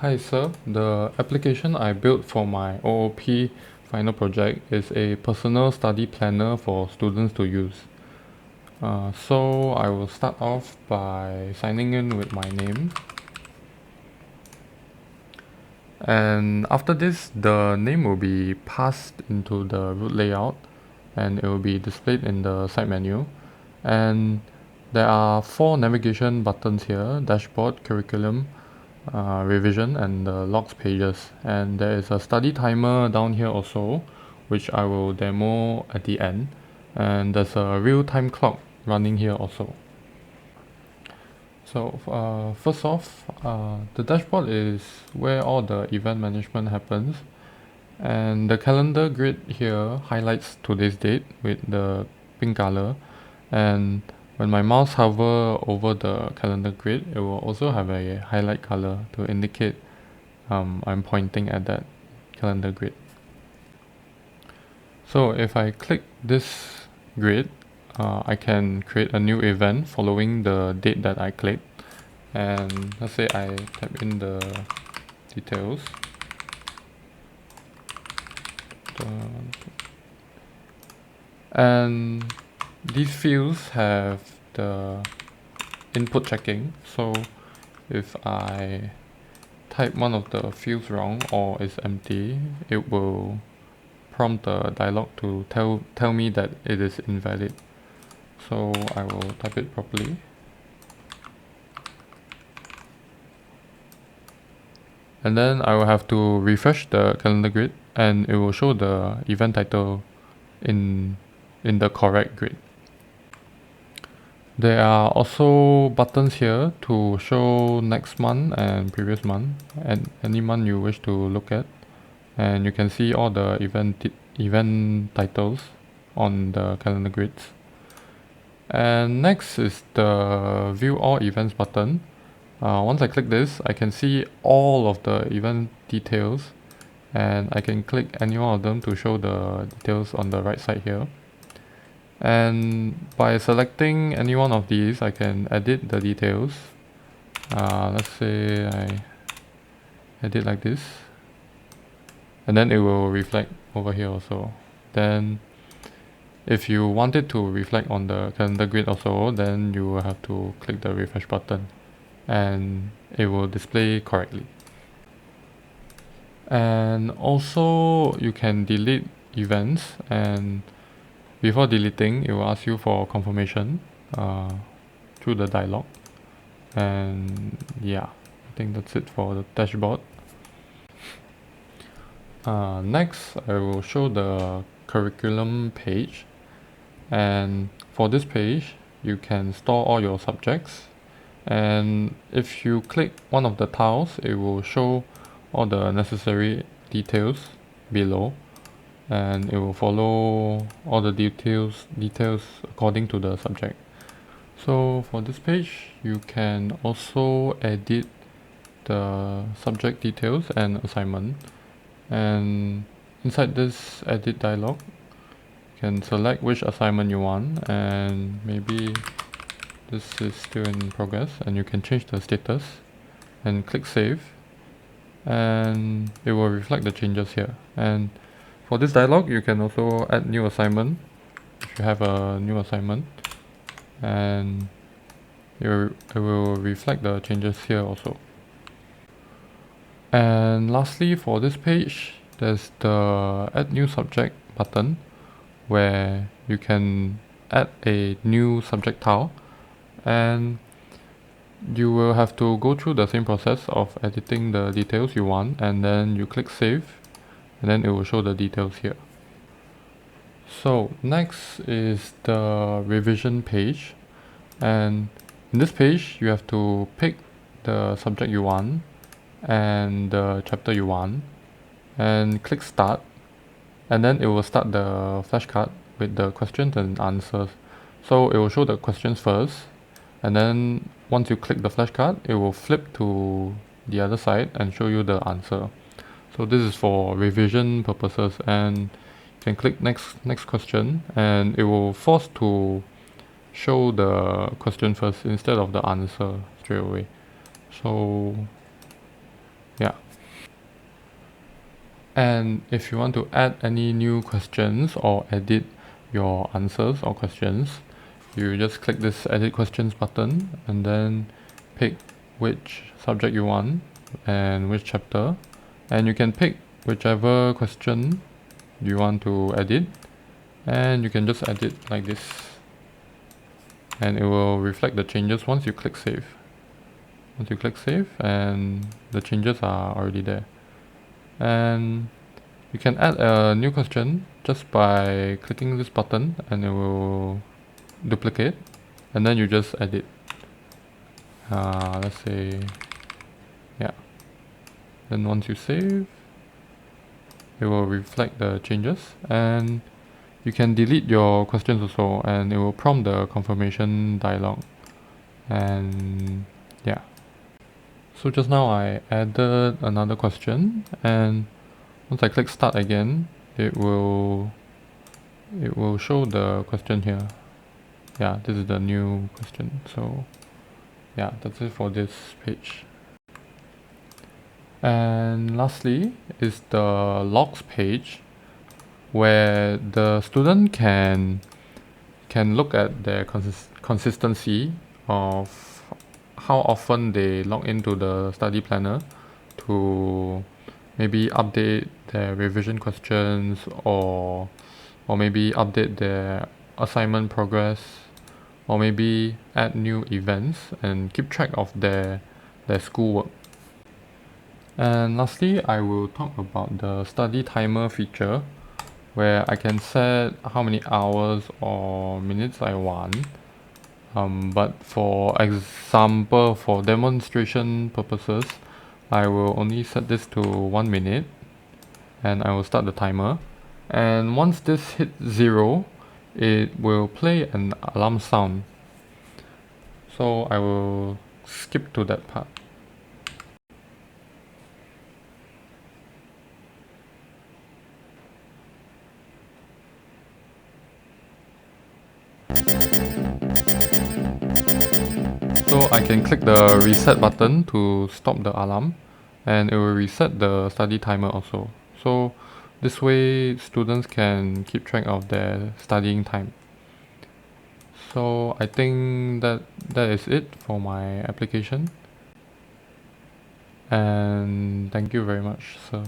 Hi sir, the application I built for my OOP final project is a personal study planner for students to use. So I will start off by signing in with my name. And after this, the name will be passed into the root layout and it will be displayed in the side menu. And there are 4 navigation buttons here: dashboard, curriculum, revision, and the logs pages. And there is a study timer down here also, which I will demo at the end. And there's a real-time clock running here also. So first off, the dashboard is where all the event management happens, and the calendar grid here highlights today's date with the pink color. And when my mouse hover over the calendar grid, it will also have a highlight color to indicate I'm pointing at that calendar grid. So if I click this grid, I can create a new event following the date that I clicked. And let's say I type in the details. And these fields have the input checking. So if I type one of the fields wrong or is empty, it will prompt the dialog to tell me that it is invalid. So I will type it properly. And then I will have to refresh the calendar grid and it will show the event title in the correct grid. There are also buttons here to show next month and previous month and any month you wish to look at. And you can see all the event titles on the calendar grids. And next is the view all events button. Once I click this, I can see all of the event details, and I can click any one of them to show the details on the right side here. And by selecting any one of these, I can edit the details. Let's say I edit like this, and then it will reflect over here also. Then if you want it to reflect on the calendar grid also, then you will have to click the refresh button and it will display correctly. And also you can delete events, and before deleting it will ask you for confirmation through the dialog. And yeah, I think that's it for the dashboard. Next I will show the curriculum page, and for this page you can store all your subjects. And if you click one of the tiles, it will show all the necessary details below, and it will follow all the details according to the subject. So for this page, you can also edit the subject details and assignment. And inside this edit dialog, you can select which assignment you want, and maybe this is still in progress, and you can change the status and click save, and it will reflect the changes here. And for this dialog, you can also add new assignment if you have a new assignment, and it will reflect the changes here also. And lastly, for this page, there's the add new subject button where you can add a new subject tile, and you will have to go through the same process of editing the details you want, and then you click save, and then it will show the details here. So next is the revision page, and in this page you have to pick the subject you want and the chapter you want, and click start, and then it will start the flashcard with the questions and answers. So it will show the questions first, and then once you click the flashcard, it will flip to the other side and show you the answer. So this is for revision purposes, and you can click next question, and it will force to show the question first instead of the answer straight away. So yeah, And if you want to add any new questions or edit your answers or questions, you just click this edit questions button and then pick which subject you want and which chapter, and you can pick whichever question you want to edit, and you can just edit like this, and it will reflect the changes once you click save. Once you click save, and the changes are already there. And you can add a new question just by clicking this button, and it will duplicate, and then you just edit. Let's say, yeah. Then once you save, it will reflect the changes, and you can delete your questions also, and it will prompt the confirmation dialog. And yeah. So just now I added another question, and once I click start again, it will show the question here. Yeah, this is the new question. So yeah, that's it for this page. And lastly is the logs page, where the student can look at their consistency of how often they log into the study planner to maybe update their revision questions, or maybe update their assignment progress, or maybe add new events and keep track of their schoolwork. And lastly, I will talk about the study timer feature, where I can set how many hours or minutes I want. But for example, for demonstration purposes, I will only set this to 1 minute, and I will start the timer. And once this hits 0, it will play an alarm sound. So I will skip to that part. So I can click the reset button to stop the alarm, and it will reset the study timer also. So this way students can keep track of their studying time. So I think that is it for my application. And thank you very much, sir.